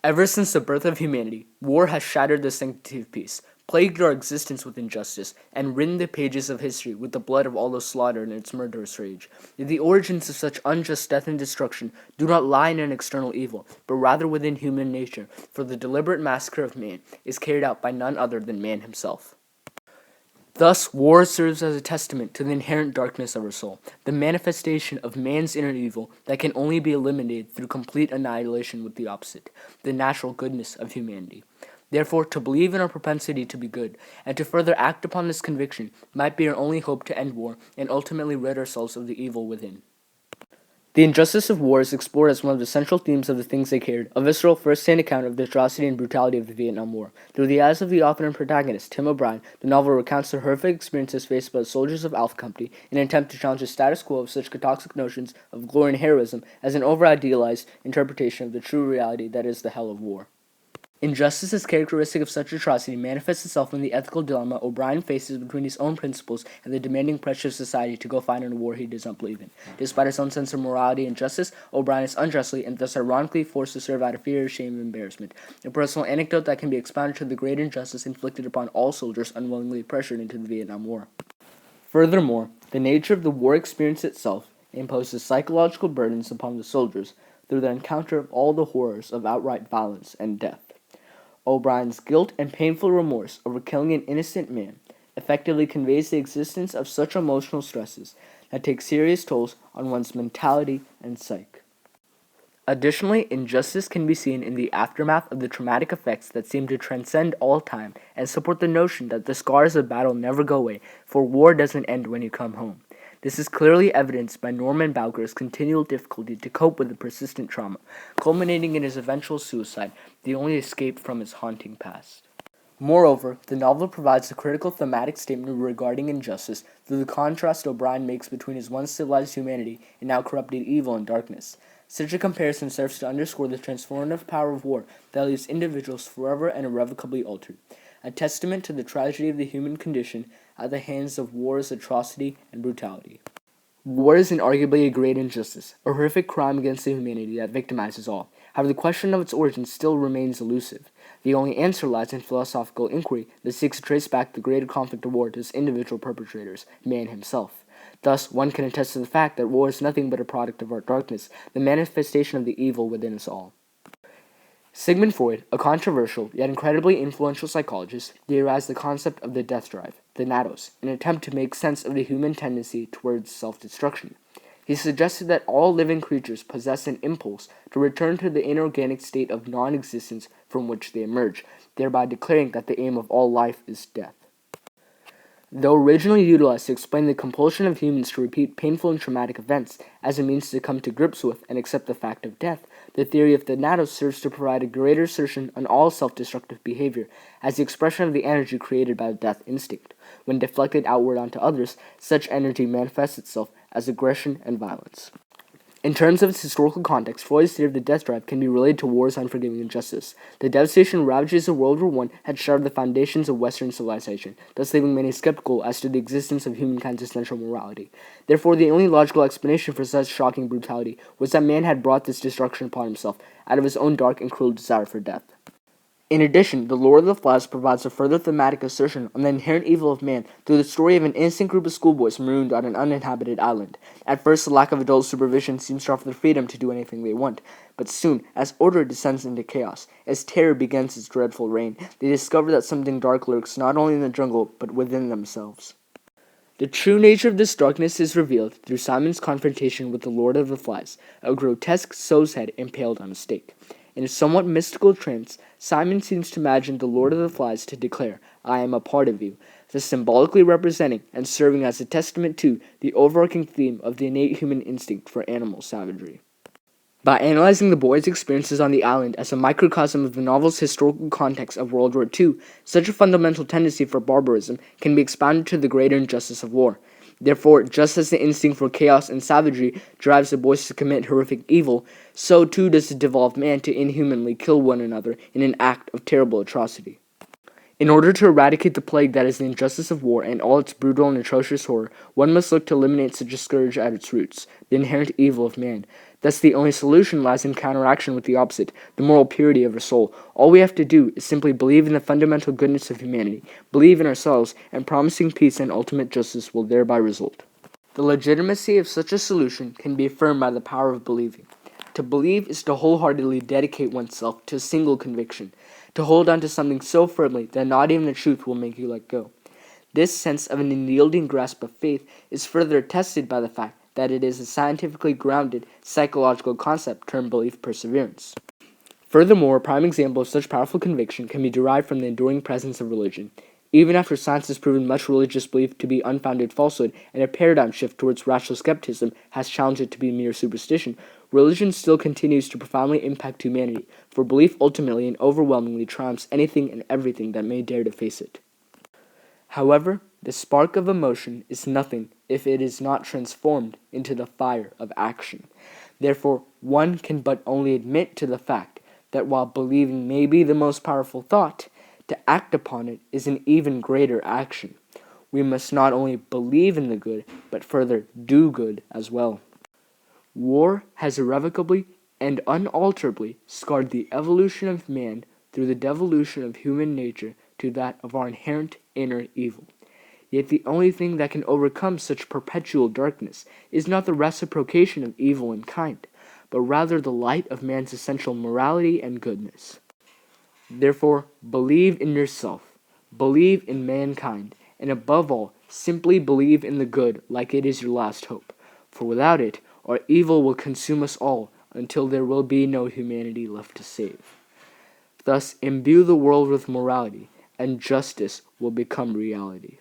Ever since the birth of humanity, war has shattered the sanctity of peace, plagued our existence with injustice, and ridden the pages of history with the blood of all those slaughtered in its murderous rage. Yet the origins of such unjust death and destruction do not lie in an external evil, but rather within human nature, for the deliberate massacre of man is carried out by none other than man himself. Thus, war serves as a testament to the inherent darkness of our soul, the manifestation of man's inner evil that can only be eliminated through complete annihilation with the opposite, the natural goodness of humanity. Therefore, to believe in our propensity to be good, and to further act upon this conviction, might be our only hope to end war and ultimately rid ourselves of the evil within. The injustice of war is explored as one of the central themes of The Things They Cared, a visceral first-hand account of the atrocity and brutality of the Vietnam War. Through the eyes of the author and protagonist, Tim O'Brien, the novel recounts the horrific experiences faced by the soldiers of Alpha Company in an attempt to challenge the status quo of such toxic notions of glory and heroism as an over-idealized interpretation of the true reality that is the hell of war. Injustice as characteristic of such atrocity manifests itself in the ethical dilemma O'Brien faces between his own principles and the demanding pressure of society to go fight in a war he does not believe in. Despite his own sense of morality and justice, O'Brien is unjustly and thus ironically forced to serve out of fear, shame, and embarrassment. A personal anecdote that can be expounded to the great injustice inflicted upon all soldiers unwillingly pressured into the Vietnam War. Furthermore, the nature of the war experience itself imposes psychological burdens upon the soldiers through the encounter of all the horrors of outright violence and death. O'Brien's guilt and painful remorse over killing an innocent man effectively conveys the existence of such emotional stresses that take serious tolls on one's mentality and psyche. Additionally, injustice can be seen in the aftermath of the traumatic effects that seem to transcend all time and support the notion that the scars of battle never go away, for war doesn't end when you come home. This is clearly evidenced by Norman Bowker's continual difficulty to cope with the persistent trauma, culminating in his eventual suicide, the only escape from his haunting past. Moreover, the novel provides a critical thematic statement regarding injustice through the contrast O'Brien makes between his once civilized humanity and now corrupted evil and darkness. Such a comparison serves to underscore the transformative power of war that leaves individuals forever and irrevocably altered, a testament to the tragedy of the human condition at the hands of war's atrocity and brutality. War is inarguably a great injustice, a horrific crime against the humanity that victimizes all. However, the question of its origins still remains elusive. The only answer lies in philosophical inquiry that seeks to trace back the greater conflict of war to its individual perpetrators, man himself. Thus, one can attest to the fact that war is nothing but a product of our darkness, the manifestation of the evil within us all. Sigmund Freud, a controversial yet incredibly influential psychologist, theorized the concept of the death drive, the nados, in an attempt to make sense of the human tendency towards self-destruction. He suggested that all living creatures possess an impulse to return to the inorganic state of non-existence from which they emerge, thereby declaring that the aim of all life is death. Though originally utilized to explain the compulsion of humans to repeat painful and traumatic events as a means to come to grips with and accept the fact of death, the theory of the nados serves to provide a greater assertion on all self-destructive behavior as the expression of the energy created by the death instinct. When deflected outward onto others, such energy manifests itself as aggression and violence. In terms of its historical context, Freud's theory of the death drive can be related to war's unforgiving injustice. The devastation ravages of World War I had shattered the foundations of Western civilization, thus leaving many skeptical as to the existence of humankind's essential morality. Therefore, the only logical explanation for such shocking brutality was that man had brought this destruction upon himself out of his own dark and cruel desire for death. In addition, The Lord of the Flies provides a further thematic assertion on the inherent evil of man through the story of an innocent group of schoolboys marooned on an uninhabited island. At first, the lack of adult supervision seems to offer the freedom to do anything they want, but soon, as order descends into chaos, as terror begins its dreadful reign, they discover that something dark lurks not only in the jungle, but within themselves. The true nature of this darkness is revealed through Simon's confrontation with the Lord of the Flies, a grotesque sow's head impaled on a stake. In a somewhat mystical trance, Simon seems to imagine the Lord of the Flies to declare, "I am a part of you," thus symbolically representing and serving as a testament to the overarching theme of the innate human instinct for animal savagery. By analyzing the boy's experiences on the island as a microcosm of the novel's historical context of World War II, such a fundamental tendency for barbarism can be expounded to the greater injustice of war. Therefore, just as the instinct for chaos and savagery drives the boys to commit horrific evil, so too does the devolved man to inhumanly kill one another in an act of terrible atrocity. In order to eradicate the plague that is the injustice of war and all its brutal and atrocious horror, one must look to eliminate such a scourge at its roots, the inherent evil of man. Thus, the only solution lies in counteraction with the opposite, the moral purity of our soul. All we have to do is simply believe in the fundamental goodness of humanity, believe in ourselves, and promising peace and ultimate justice will thereby result. The legitimacy of such a solution can be affirmed by the power of believing. To believe is to wholeheartedly dedicate oneself to a single conviction, to hold on to something so firmly that not even the truth will make you let go. This sense of an unyielding grasp of faith is further attested by the fact that it is a scientifically grounded psychological concept termed belief perseverance. Furthermore, a prime example of such powerful conviction can be derived from the enduring presence of religion. Even after science has proven much religious belief to be unfounded falsehood and a paradigm shift towards rational skepticism has challenged it to be mere superstition, religion still continues to profoundly impact humanity, for belief ultimately and overwhelmingly triumphs anything and everything that may dare to face it. However, the spark of emotion is nothing if it is not transformed into the fire of action. Therefore, one can but only admit to the fact that while believing may be the most powerful thought, to act upon it is an even greater action. We must not only believe in the good, but further do good as well. War has irrevocably and unalterably scarred the evolution of man through the devolution of human nature to that of our inherent inner evil. Yet the only thing that can overcome such perpetual darkness is not the reciprocation of evil in kind, but rather the light of man's essential morality and goodness. Therefore, believe in yourself, believe in mankind, and above all, simply believe in the good like it is your last hope, for without it, our evil will consume us all until there will be no humanity left to save. Thus, imbue the world with morality, and justice will become reality.